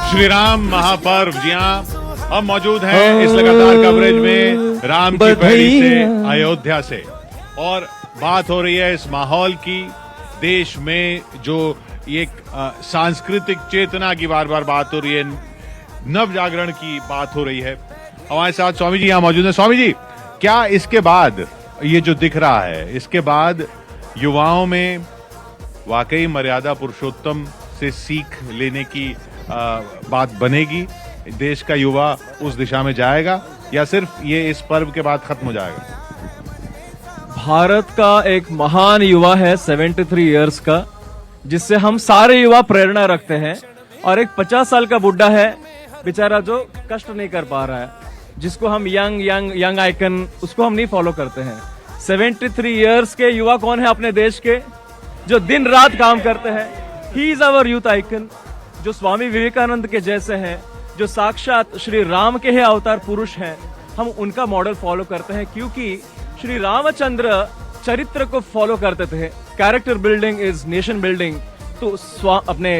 श्री राम महापर्व। जी हाँ, हम मौजूद हैं इस लगातार कवरेज में राम की पैड़ी से, अयोध्या से, और बात हो रही है इस माहौल की, देश में जो एक सांस्कृतिक चेतना की बार बार बात हो रही है, नव जागरण की बात हो रही है। हमारे साथ स्वामी जी यहाँ मौजूद हैं। स्वामी जी, क्या इसके बाद ये जो दिख रहा है, इसके बाद युवाओं में वाकई मर्यादा पुरुषोत्तम से सीख लेने की बात बनेगी? देश का युवा उस दिशा में जाएगा या सिर्फ ये इस पर्व के बाद खत्म हो जाएगा? भारत का एक महान युवा है 73 इयर्स का, जिससे हम सारे युवा प्रेरणा रखते हैं, और एक 50 साल का बुड्ढा है बेचारा जो कष्ट नहीं कर पा रहा है, जिसको हम यंग आइकन, उसको हम नहीं फॉलो करते हैं। 73 इयर्स के युवा कौन है अपने देश के, जो दिन रात काम करते हैं? He is our youth icon, जो स्वामी विवेकानंद के जैसे हैं, जो साक्षात श्री राम के ही अवतार पुरुष हैं। हम उनका मॉडल फॉलो करते हैं, क्योंकि श्री रामचंद्र चरित्र को फॉलो करते थे। Character building is nation building. तो अपने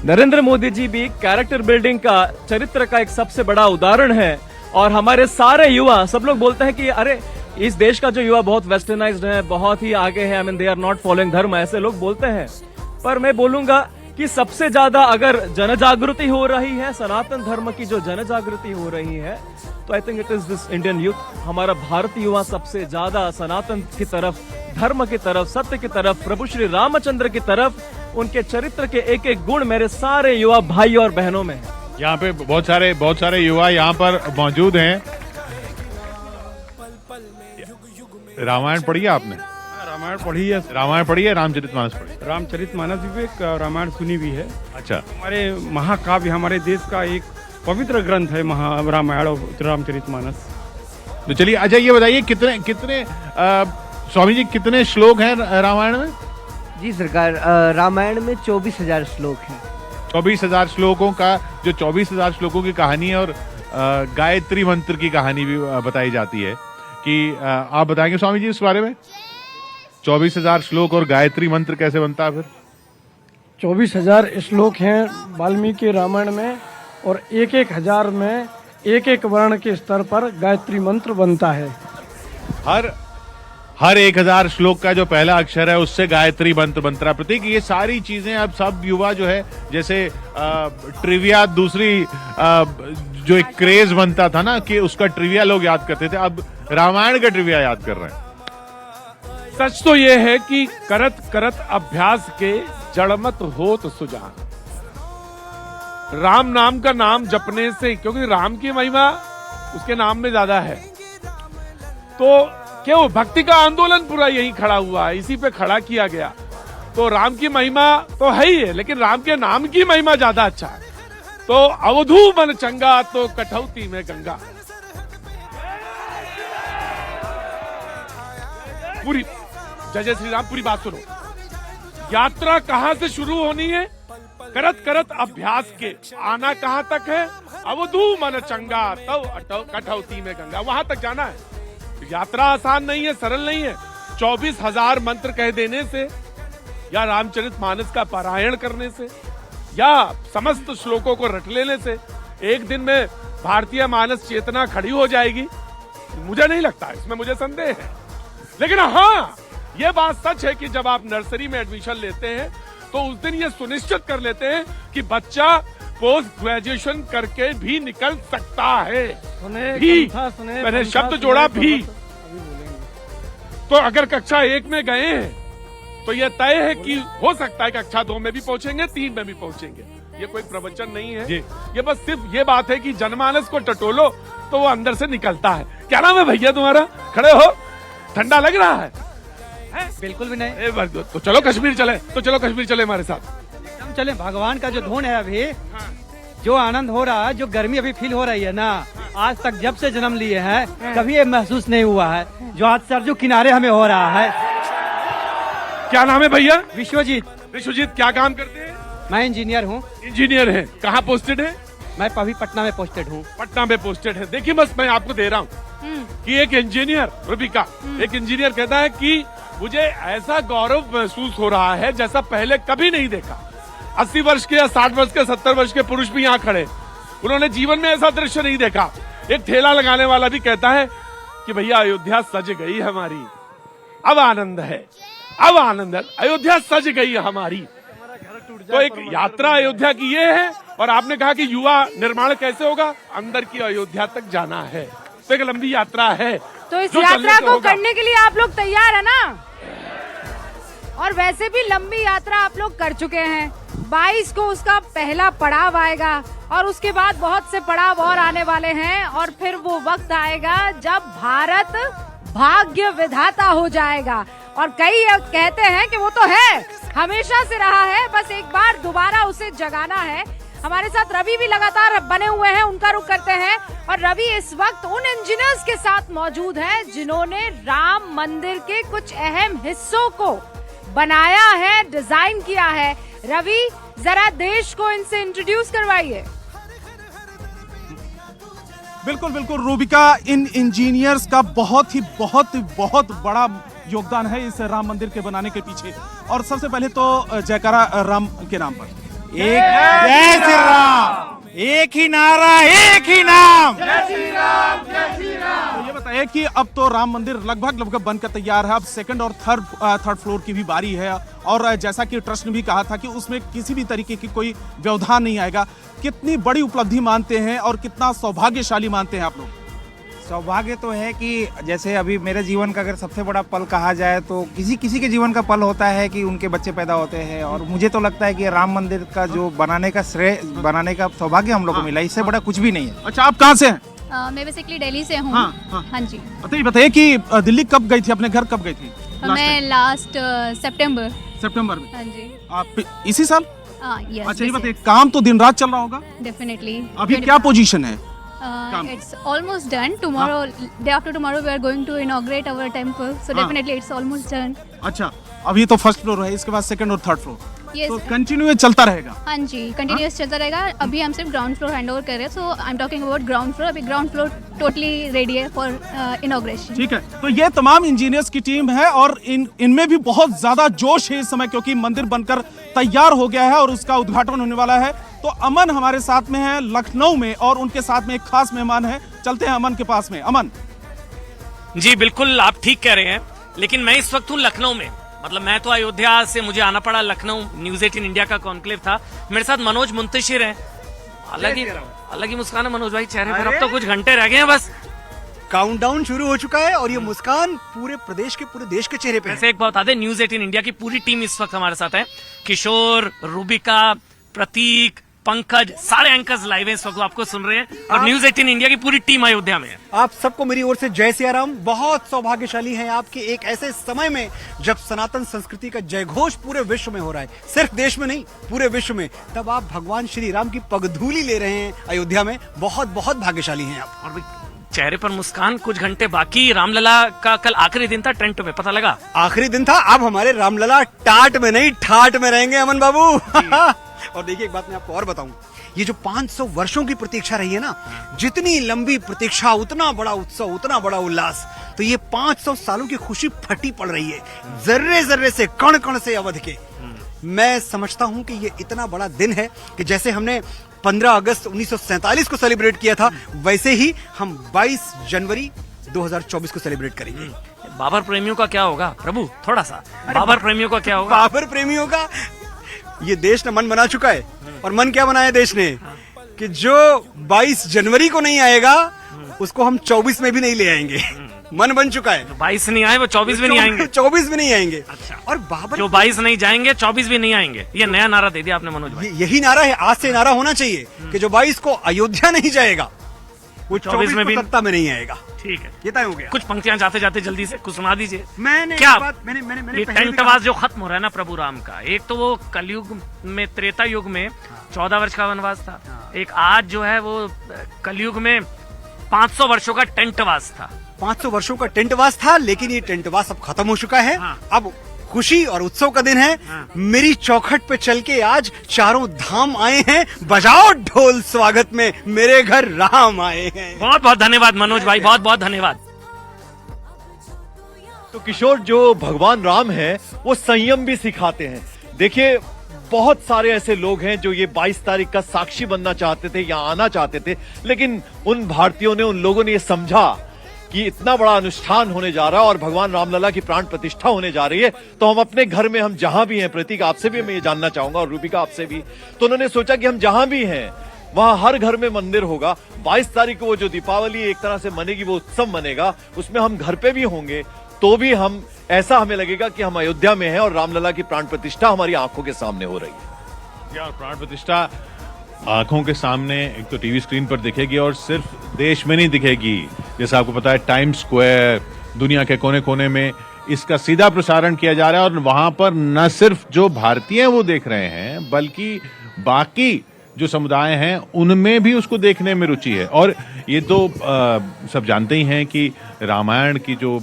नरेंद्र मोदी जी भी कैरेक्टर बिल्डिंग का, चरित्र का एक सबसे बड़ा उदाहरण है। और हमारे सारे युवा, सब लोग बोलते हैं कि अरे इस देश का जो युवा बहुत वेस्टर्नाइज्ड है, बहुत ही आगे है, I mean they are not following dharma, ऐसे लोग बोलते हैं। पर मैं बोलूंगा कि सबसे ज्यादा अगर जन जागृति हो रही है, सनातन धर्म की जो जन जागृति हो रही है, तो I think it is this Indian youth. हमारा भारतीय युवा सबसे ज्यादा सनातन की तरफ, धर्म की तरफ, सत्य की तरफ, प्रभु श्री रामचंद्र की तरफ, उनके चरित्र के एक एक गुण मेरे सारे युवा भाई और बहनों में है। यहाँ पे बहुत सारे युवा यहाँ पर मौजूद हैं। रामायण पढ़ी है आपने? रामायण पढ़ी है। रामायण पढ़ी है, रामचरितमानस पढ़ी है? रामचरितमानस भी एक रामायण सुनी भी है। अच्छा। हमारे महाकाव्य, हमारे देश का एक पवित्र ग्रंथ है रामायण और रामचरितमानस। तो चलिए, अच्छा ये बताइए कितने स्वामी जी कितने श्लोक हैं रामायण में? जी सरकार, रामायण में 24,000 श्लोक हैं। 24,000 श्लोकों का, जो 24,000 श्लोकों की कहानी है, और गायत्री मंत्र की कहानी भी बताई जाती है कि आप बताएंगे स्वामी जी इस बारे में? 24,000 श्लोक और गायत्री मंत्र कैसे बनता है फिर? 24,000 श्लोक हैं वाल्मीकि रामायण में, और एक हजार में एक वर्ण के स्तर पर गायत्री मंत्र बनता है। हर 1,000 श्लोक का जो पहला अक्षर है उससे गायत्री मंत्र बनता है। प्रतीक, ये सारी चीजें अब सब युवा जो है, जैसे ट्रिविया, दूसरी जो एक क्रेज बनता था ना कि उसका ट्रिविया लोग याद करते थे, अब रामायण का ट्रिविया याद कर रहे हैं। सच तो यह है कि करत करत अभ्यास के जड़मत होत सुजान। राम नाम का नाम जपने से, क्योंकि राम की महिमा उसके नाम में ज्यादा है, तो क्यों भक्ति का आंदोलन पूरा यही खड़ा हुआ है, इसी पे खड़ा किया गया। तो राम की महिमा तो है ही है, लेकिन राम के नाम की महिमा ज्यादा अच्छा है। तो अवधू मन चंगा तो कठौती में गंगा। पूरी जय जय श्री राम, पूरी बात सुनो। यात्रा कहां से शुरू होनी है? करत करत अभ्यास के आना कहां तक है? अवधू मन चंगा तो कठौती में गंगा, वहां तक जाना है। यात्रा आसान नहीं है, सरल नहीं है। 24,000 मंत्र कह देने से, या रामचरितमानस का पारायण करने से, या समस्त श्लोकों को रट लेने से एक दिन में भारतीय मानस चेतना खड़ी हो जाएगी? मुझे नहीं लगता, इसमें मुझे संदेह है। लेकिन हाँ, ये बात सच है कि जब आप नर्सरी में एडमिशन लेते हैं तो उस दिन ये सुनिश्चित कर लेते हैं कि बच्चा पोस्ट ग्रेजुएशन करके भी निकल सकता है। मैंने शब्द जोड़ा भी। तो अगर कक्षा 1 में गए हैं तो यह तय है कि हो सकता है कक्षा 2 में भी पहुंचेंगे, 3 में भी पहुंचेंगे। ये कोई प्रवचन नहीं है, ये बस सिर्फ ये बात है कि जनमानस को टटोलो तो वो अंदर से निकलता है। क्या नाम है भैया तुम्हारा? खड़े हो, ठंडा लग रहा है? बिल्कुल भी नहीं। तो चलो कश्मीर चले, हमारे साथ हम चले। भगवान का जो धुन है, अभी जो आनंद हो रहा है, जो गर्मी अभी फील हो रही है ना, आज तक जब से जन्म लिए हैं कभी ये महसूस नहीं हुआ है, जो आज सरजू किनारे हमें हो रहा है। क्या नाम है भैया? विश्वजीत। विश्वजीत, क्या काम करते हैं? मैं इंजीनियर हूँ। इंजीनियर है, कहाँ पोस्टेड है? मैं अभी पटना में पोस्टेड हूँ। पटना में पोस्टेड है। देखिए, बस मैं आपको दे रहा हूँ कि एक इंजीनियर, रूबिका, एक इंजीनियर कहता है कि मुझे ऐसा गौरव महसूस हो रहा है जैसा पहले कभी नहीं देखा। 80 वर्ष के या 60 वर्ष के 70 वर्ष के पुरुष भी यहाँ खड़े, उन्होंने जीवन में ऐसा दृश्य नहीं देखा। एक ठेला लगाने वाला भी कहता है कि भैया अयोध्या सज गई हमारी, अब आनंद है, अब आनंद है, अयोध्या सज गई हमारी। तो एक यात्रा अयोध्या की ये है। और आपने कहा कि युवा निर्माण कैसे होगा, अंदर की अयोध्या तक जाना है, तो एक लंबी यात्रा है। तो इस जो यात्रा चलने से को होगा। करने के लिए आप लोग तैयार है ना? और वैसे भी लंबी यात्रा आप लोग कर चुके हैं। 22 को उसका पहला पड़ाव आएगा और उसके बाद बहुत से पड़ाव और आने वाले हैं, और फिर वो वक्त आएगा जब भारत भाग्य विधाता हो जाएगा। और कई कहते हैं कि वो तो है, हमेशा से रहा है, बस एक बार दोबारा उसे जगाना है। हमारे साथ रवि भी लगातार बने हुए हैं, उनका रुख करते हैं। और रवि इस वक्त उन इंजीनियर्स के साथ मौजूद हैं जिन्होंने राम मंदिर के कुछ अहम हिस्सों को बनाया है, डिजाइन किया है। रवि, जरा देश को इनसे इंट्रोड्यूस करवाइए। बिल्कुल बिल्कुल रूबिका, इन इंजीनियर्स का बहुत बड़ा योगदान है इस राम मंदिर के बनाने के पीछे। और सबसे पहले तो जयकारा राम के नाम पर। एक जय श्री राम, एक ही नारा, एक ही नाम, जय श्री राम, जय श्री राम। तो ये बताइए कि अब तो राम मंदिर लगभग बनकर तैयार है, अब सेकंड और थर्ड फ्लोर की भी बारी है। और जैसा कि ट्रस्ट ने भी कहा था कि उसमें किसी भी तरीके की कोई व्यवधान नहीं आएगा। कितनी बड़ी उपलब्धि मानते हैं और कितना सौभाग्यशाली मानते हैं आप लोग? सौभाग्य तो है कि जैसे अभी मेरे जीवन का अगर सबसे बड़ा पल कहा जाए तो किसी के जीवन का पल होता है कि उनके बच्चे पैदा होते हैं। और मुझे तो लगता है कि राम मंदिर का जो बनाने का श्रेय, बनाने का सौभाग्य हम लोग को मिला, इससे बड़ा कुछ भी नहीं है। अच्छा, आप कहाँ से हैं? मैं बेसिकली दिल्ली से हूँ। हाँ जी। तो ये बताइए कि दिल्ली कब गई थी, अपने घर कब गई थी? मैं लास्ट सितंबर में। हाँ जी। आप इसी साल? यस। अच्छा, ये बताइए, काम तो दिन रात चल रहा होगा? डेफिनेटली। अभी क्या पोजीशन है? It's almost done. Tomorrow, day after tomorrow, we are going to inaugurate our temple. So definitely, it's almost done. अच्छा, अभी तो फर्स्ट फ्लोर है, इसके बाद सेकंड और थर्ड फ्लोर। Yes. तो कंटिन्यू चलता रहेगा? हाँ जी, कंटिन्यूस चलता रहेगा। अभी हम सिर्फ ग्राउंड फ्लोर हैंड ओवर कर रहे हैं, so I am talking about ground floor. अभी ग्राउंड फ्लोर टोटली रेडी है फॉर इनॉग्रेशन। ठीक है, तो ये तमाम इंजीनियर्स की टीम है और इनमें भी बहुत ज्यादा जोश है इस समय, क्योंकि मंदिर बनकर तैयार हो गया है और उसका उद्घाटन होने वाला है। तो अमन हमारे साथ में है लखनऊ में, और उनके साथ में एक खास मेहमान है। चलते हैं अमन के पास में। अमन जी, बिल्कुल आप ठीक कह रहे हैं, लेकिन मैं इस वक्त हूँ लखनऊ में। मतलब मैं तो अयोध्या से मुझे आना पड़ा लखनऊ, न्यूज 18 इंडिया का कॉन्क्लेव था। मेरे साथ मनोज मुंतशिर हैं। अलग ही मुस्कान है मनोज भाई चेहरे पर। अब तो कुछ घंटे रह गए हैं बस। काउंटडाउन शुरू हो चुका है और ये मुस्कान पूरे प्रदेश के, पूरे देश के चेहरे पे है। वैसे एक बात बता दें, न्यूज 18 इंडिया की पूरी टीम इस वक्त हमारे साथ है। किशोर, रूबिका, प्रतीक, पंकज, सारे एंकर्स लाइव हैं इस वक्त, आपको सुन रहे हैं। और न्यूज 18 इंडिया की पूरी टीम अयोध्या में है। आप सबको मेरी ओर से जय सिया राम। बहुत सौभाग्यशाली हैं आपके एक ऐसे समय में जब सनातन संस्कृति का जयघोष पूरे विश्व में हो रहा है, सिर्फ देश में नहीं पूरे विश्व में। तब आप भगवान श्री राम की पगधूली ले रहे हैं अयोध्या में। बहुत बहुत भाग्यशाली हैं आप। और चेहरे पर मुस्कान, कुछ घंटे बाकी। रामलला का कल आखिरी दिन था टेंट में, पता लगा? आखिरी दिन था। अब हमारे रामलला टाट में नहीं ठाट में रहेंगे अमन बाबू। और देखिए, एक बात मैं आपको और बताऊं, ये जो 500 वर्षों की प्रतीक्षा रही है ना, जितनी लंबी प्रतीक्षा उतना बड़ा उत्सव, उतना बड़ा उल्लास। तो ये 500 सालों की खुशी फटी पड़ रही है, जर्रे जर्रे से, कण कण से अवध के। मैं समझता हूं कि ये इतना बड़ा दिन है कि जैसे हमने 15 अगस्त 1947 को सेलिब्रेट किया था, वैसे ही हम 22 जनवरी 2024 को सेलिब्रेट करेंगे। बाबर प्रेमियों का क्या होगा प्रभु? थोड़ा सा बाबर प्रेमियों का क्या होगा? बाबर प्रेमियों का ये देश ने मन बना चुका है। और मन क्या बनाया देश ने कि जो 22 जनवरी को नहीं आएगा उसको हम 24 में भी नहीं ले आएंगे। मन बन चुका है। 22 नहीं आए वो 24 भी नहीं आएंगे। 24 भी नहीं आएंगे। अच्छा। और बाबर जो 22 नहीं जाएंगे 24 भी नहीं आएंगे। ये नया नारा दे दिया आपने मनोज भाई। यही नारा है, आज से नारा होना चाहिए कि जो 22 को अयोध्या नहीं जाएगा वो 24 में भी सत्ता में नहीं आएगा। ठीक है, ये तय हो गया। कुछ पंक्तियां जाते जाते जल्दी से कुछ सुना दीजिए। मैंने क्या मैंने ये टेंटवास जो खत्म हो रहा है ना प्रभु राम का, एक तो वो कलयुग में, त्रेता युग में 14 वर्ष का वनवास था। एक आज जो है वो कलयुग में 500 वर्षों का टेंटवास था। 500 वर्षों का टेंटवास था, लेकिन ये टेंटवास अब खत्म हो चुका है। अब खुशी और उत्सव का दिन है। मेरी चौखट पे चल के आज चारों धाम आए हैं। बजाओ ढोल स्वागत में, मेरे घर राम आए हैं। बहुत बहुत धन्यवाद मनोज भाई, बहुत बहुत धन्यवाद। तो किशोर, जो भगवान राम है वो संयम भी सिखाते हैं। देखिए, बहुत सारे ऐसे लोग हैं जो ये 22 तारीख का साक्षी बनना चाहते थे, यहाँ आना चाहते थे, लेकिन उन भारतीयों ने, उन लोगों ने ये समझा कि इतना बड़ा अनुष्ठान होने जा रहा है और भगवान रामलला की प्राण प्रतिष्ठा होने जा रही है, तो हम अपने घर में, हम जहां भी हैं, प्रतीक आपसे भी मैं ये जानना चाहूंगा और रूबिका आपसे भी, तो उन्होंने सोचा कि हम जहां भी हैं वहां हर घर में मंदिर होगा। 22 तारीख को वो जो दीपावली एक तरह से मनेगी, वो उत्सव मनेगा, उसमें हम घर पे भी होंगे, तो भी हम ऐसा हमें लगेगा कि हम अयोध्या में हैं और रामलला की प्राण प्रतिष्ठा हमारी आंखों के सामने हो रही है। यार, प्राण प्रतिष्ठा आंखों के सामने एक तो टीवी स्क्रीन पर दिखेगी और सिर्फ देश में नहीं दिखेगी, जैसा आपको पता है टाइम्स स्क्वायर, दुनिया के कोने कोने में इसका सीधा प्रसारण किया जा रहा है और वहां पर न सिर्फ जो भारतीय वो देख रहे हैं, बल्कि बाकी जो समुदाय हैं उनमें भी उसको देखने में रुचि है। और ये तो सब जानते ही हैं कि रामायण की जो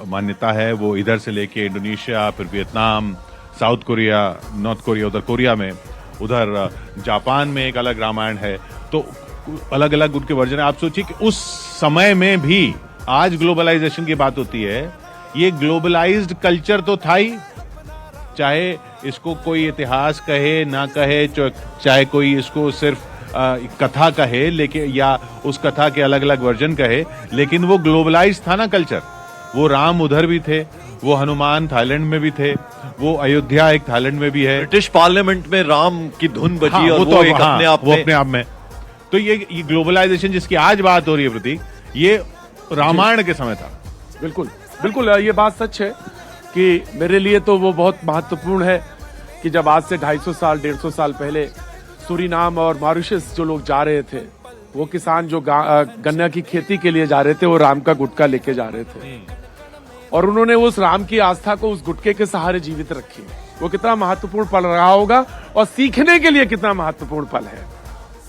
मान्यता है वो इधर से लेके इंडोनेशिया, फिर Vietnam, south Korea, north Korea, उधर कोरिया में, उधर जापान में एक अलग रामायण है, तो अलग अलग उनके वर्जन है। आप सोचिए कि उस समय में भी, आज ग्लोबलाइजेशन की बात होती है, ये ग्लोबलाइज्ड कल्चर तो था ही, चाहे इसको कोई इतिहास कहे ना कहे, चाहे कोई इसको सिर्फ कथा कहे, लेकिन या उस कथा के अलग अलग वर्जन कहे, लेकिन वो ग्लोबलाइज था ना कल्चर। वो राम उधर भी थे, वो हनुमान थाईलैंड में भी थे, वो अयोध्या एक थाईलैंड में भी है, ब्रिटिश पार्लियामेंट में राम की धुन बजी और वो एक अपने आप में। तो ये ग्लोबलाइजेशन जिसकी आज बात हो रही है प्रतीक, ये रामायण के समय था। बिल्कुल बिल्कुल, ये बात सच है कि मेरे लिए तो वो बहुत महत्वपूर्ण है कि जब आज से 250 साल 150 साल पहले सूरीनाम और मॉरिशस जो लोग जा रहे थे, वो किसान जो गन्ना की खेती के लिए जा रहे थे, वो राम का गुटका लेके जा रहे थे और उन्होंने उस राम की आस्था को उस गुटके के सहारे जीवित रखी। वो कितना महत्वपूर्ण पल रहा होगा और सीखने के लिए कितना महत्वपूर्ण पल है।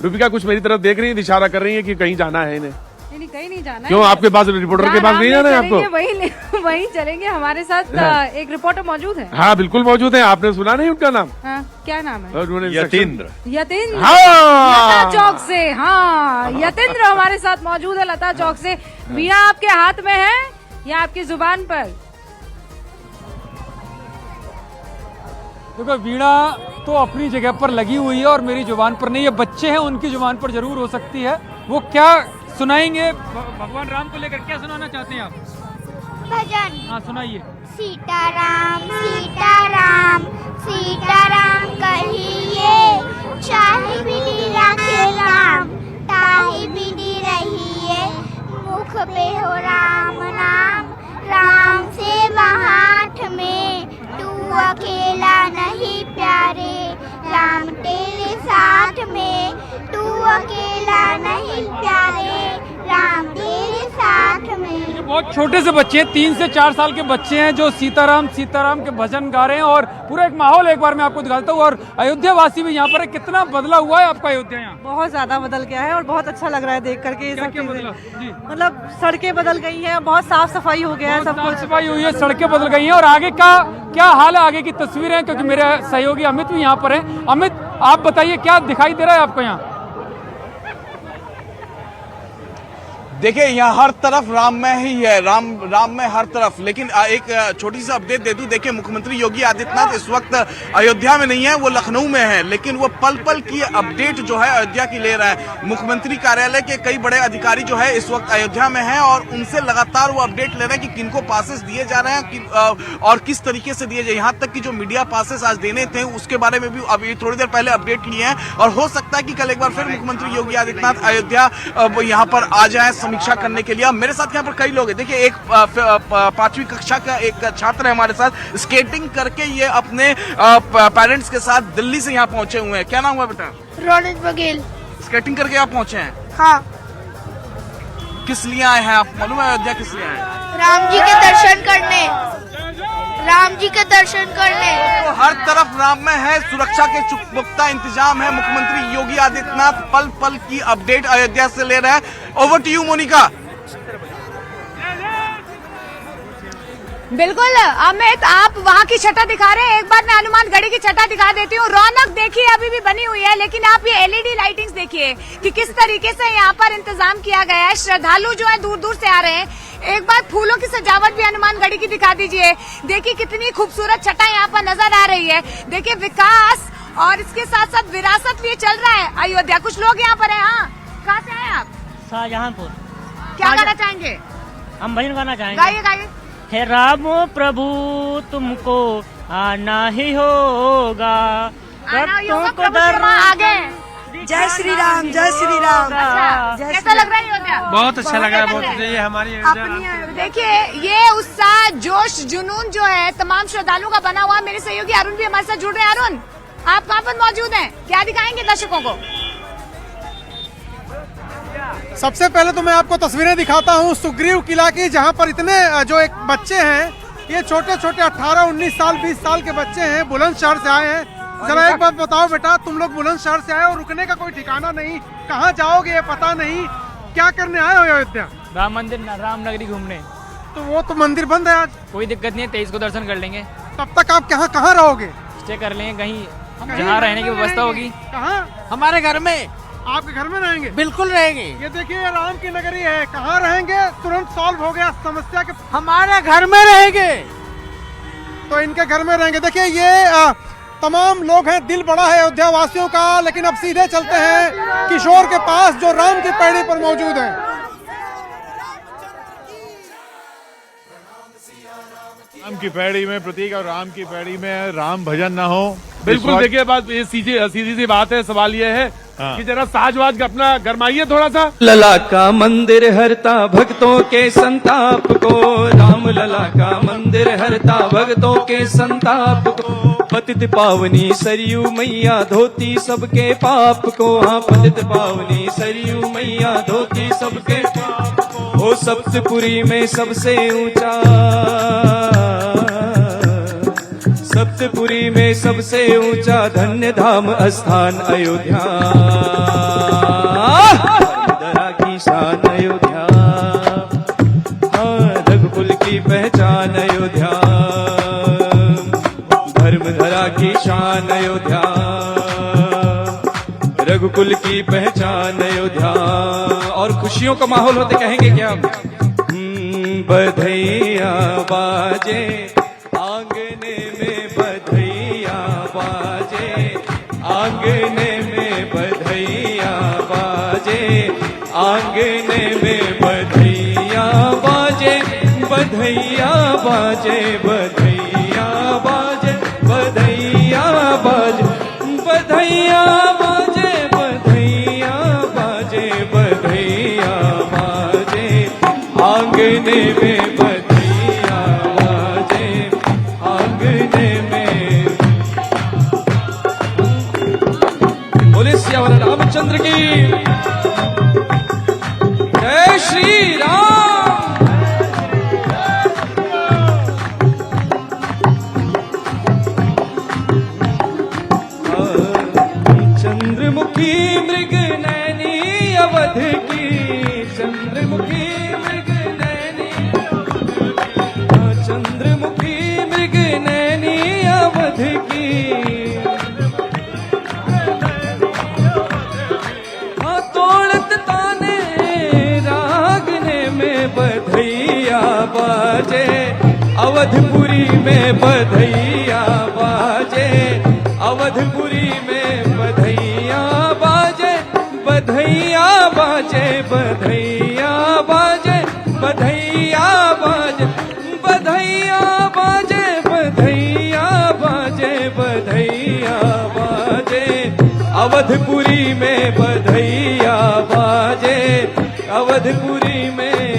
रूबिका कुछ मेरी तरफ देख रही है, इशारा कर रही है कि कहीं जाना है इन्हें। नहीं, कहीं नहीं जाना। क्यों, आपके पास रिपोर्टर के पास नहीं जाना है आपको? वहीं चलेंगे, हमारे साथ एक रिपोर्टर मौजूद है। हाँ बिल्कुल मौजूद है। आपने सुना नहीं उनका नाम? हाँ, क्या नाम है? यतीन्द्र। लता चौक से। हाँ, यतीन्द्र हमारे साथ मौजूद है लता चौक से। वीणा आपके हाथ में है या आपकी जुबान पर? देखो, वीणा तो अपनी जगह पर लगी हुई है और मेरी जुबान पर नहीं है। बच्चे हैं, उनकी जुबान पर जरूर हो सकती है। वो क्या सुनाएंगे? भगवान राम को लेकर क्या सुनाना चाहते हैं आप? भजन। हाँ, सुनाइए। सीताराम सीताराम सीताराम कहिए, चाहे बिनी राखे राम, ताहि बिनी रहिए। मुख पे हो राम नाम, राम से बाहाठ में, तू अकेला नहीं प्यारे, राम तेरे साथ में, तू अकेला नहीं प्यारे, राम तेरे साथ में। बहुत छोटे से बच्चे हैं, 3 से 4 साल के बच्चे हैं जो सीताराम सीताराम के भजन गा रहे हैं और पूरा एक माहौल एक बार मैं आपको दिखाता हूँ। और अयोध्या वासी भी यहाँ पर है। कितना बदला हुआ है आपका अयोध्या यहाँ? बहुत ज्यादा बदल गया है और बहुत अच्छा लग रहा है देख करके ये सब चीजें। मतलब सड़कें बदल गई हैं, बहुत साफ सफाई हो गया है, सब कुछ सफाई हुई है, सड़कें बदल गई हैं। और आगे का क्या हाल है, आगे की तस्वीरें, क्योंकि मेरे सहयोगी अमित भी यहाँ पर है। अमित, आप बताइए क्या दिखाई दे रहा है आपको यहाँ? देखिए, यहाँ हर तरफ राममय ही है, राममय हर तरफ। लेकिन एक छोटी सी अपडेट दे दूं। देखिए, मुख्यमंत्री योगी आदित्यनाथ इस वक्त अयोध्या में नहीं है, वो लखनऊ में है, लेकिन वो पल पल की अपडेट जो है अयोध्या की ले रहा है। मुख्यमंत्री कार्यालय के कई बड़े अधिकारी जो है इस वक्त अयोध्या में है और उनसे लगातार वो अपडेट ले रहे हैं कि किनको पासेस दिए जा रहे हैं और किस तरीके से दिए जाए। यहाँ तक कि जो मीडिया पासेस आज देने थे उसके बारे में भी अभी थोड़ी देर पहले अपडेट लिए हैं और हो सकता है कि कल एक बार फिर मुख्यमंत्री योगी आदित्यनाथ अयोध्या यहाँ पर आ जाए समीक्षा करने के लिए। मेरे साथ यहाँ पर कई लोग हैं। देखिए, एक 5वीं कक्षा का एक छात्र है हमारे साथ, स्केटिंग करके ये अपने पेरेंट्स के साथ दिल्ली से यहाँ पहुंचे हुए हैं। क्या नाम हुआ बेटा? रोनित बघेल। स्केटिंग करके आप पहुंचे हैं? हाँ। किस लिए आए हैं आप? मालूम है अयोध्या किस लिए आए हैं? राम जी के दर्शन करने, राम जी के दर्शन करने। तो हर तरफ राममय है, सुरक्षा के पुख्ता इंतजाम है। मुख्यमंत्री योगी आदित्यनाथ पल पल की अपडेट अयोध्या से ले रहे हैं। Over to you Monika. बिल्कुल अमित, आप वहाँ की छटा दिखा रहे हैं। एक बार मैं हनुमानगढ़ी की छटा दिखा देती हूँ। रौनक देखिए अभी भी बनी हुई है, लेकिन आप ये एलईडी लाइटिंग्स देखिए कि किस तरीके से यहाँ पर इंतजाम किया गया है। श्रद्धालु जो है दूर दूर से आ रहे हैं। एक बार फूलों की सजावट भी हनुमानगढ़ी की दिखा दीजिए। देखिए कितनी खूबसूरत छटा यहाँ पर नजर आ रही है। देखिए, विकास और इसके साथ साथ विरासत भी चल रहा है अयोध्या। कुछ लोग यहाँ पर हैं। हाँ, कहाँ से आए आप? शाहजहांपुर। क्या गाना चाहेंगे? हम भजन गाना चाहेंगे। गाइए गाइए। हे राम प्रभु तुमको आना ही होगा, प्रभु आगे। जय श्री राम, जय श्री राम। कैसा लग रहा है अयोध्या? बहुत अच्छा लग रहा है, बहुत अच्छा। ये हमारी देखिए, ये उत्साह, जोश, जुनून जो है तमाम श्रद्धालुओं का बना हुआ है। मेरे सहयोगी अरुण भी हमारे साथ जुड़ रहे हैं। अरुण, आप कहाँ पर मौजूद हैं? क्या दिखाएंगे दर्शकों को? सबसे पहले तो मैं आपको तस्वीरें दिखाता हूँ सुग्रीव किला की, जहाँ पर इतने जो एक बच्चे हैं, ये छोटे छोटे 18, 19 साल, 20 साल के बच्चे हैं, बुलंदशहर से आए हैं। जरा एक बात बताओ बेटा, तुम लोग बुलंदशहर से आए और रुकने का कोई ठिकाना नहीं, कहाँ जाओगे ये पता नहीं, क्या करने आए हो अयोध्या? राम मंदिर, रामनगरी घूमने। तो वो तो मंदिर बंद है आज। कोई दिक्कत नहीं है, 23 को दर्शन कर लेंगे। तब तक आप कहाँ रहोगे? स्टे कर लेंगे कहीं, जहाँ रहने की व्यवस्था होगी। कहाँ? हमारे घर में। आपके घर में रहेंगे? बिल्कुल रहेंगे। ये देखिए, राम की नगरी है, कहाँ रहेंगे? तुरंत सॉल्व हो गया समस्या के। हमारे घर में रहेंगे। तो इनके घर में रहेंगे। देखिए, ये तमाम लोग हैं, दिल बड़ा है अयोध्या वासियों का। लेकिन अब सीधे चलते हैं किशोर के पास, जो राम की पैड़ी पर मौजूद है। राम की पैड़ी में प्रतीक और राम की पैड़ी में राम भजन ना हो। बिल्कुल। देखिए, बात ये सीधी सी बात है। सवाल ये है कि जरा साजवाज का अपना गरमाइए थोड़ा सा। लला का मंदिर हरता भक्तों के संताप को, राम लला का मंदिर हरता भक्तों के संताप को। पतित पावनी सरयू मैया धोती सबके पाप को, हाँ पतित पावनी सरयू मैया धोती सबके पाप को। ओ सप्तपुरी में सबसे ऊंचा, सप्तपुरी में सबसे ऊंचा धन्य धाम स्थान अयोध्या, धरा की शान अयोध्या, रघुकुल की पहचान अयोध्या, धर्म धरा की शान अयोध्या, रघुकुल की पहचान अयोध्या। और खुशियों का माहौल होते कहेंगे क्या? बधैया बाजे आंगने में, बधैया बाजे आंगने में, बधैया बाजे आंगने में, बधैया बाजे, बधैया बाजे, बधैया बाजे, बधैया बाजे, बधैया बाजे, बधैया बाजे, बधैया बाजे आंगने में, बधैया बाजे आंगने में। बोले सियावर रामचंद्र की जय श्री राम। चंद्रमुखी मृग नैनी अवध की, चंद्रमुखी मृग नैनी, चंद्रमुखी मृग नैनी अवध की। हाँ तोड़त ताने रागने में, बधैया बाजे अवधपुरी में, बधैया बाजे अवधपुरी में, बधैया बाजे, बधैया बाजे, बधैया बाजे, बधैया बाजे, बधैया बाजे, बधैया बाजे, बधैया बाजे अवधपुरी में, बधैया बाजे अवधपुरी में।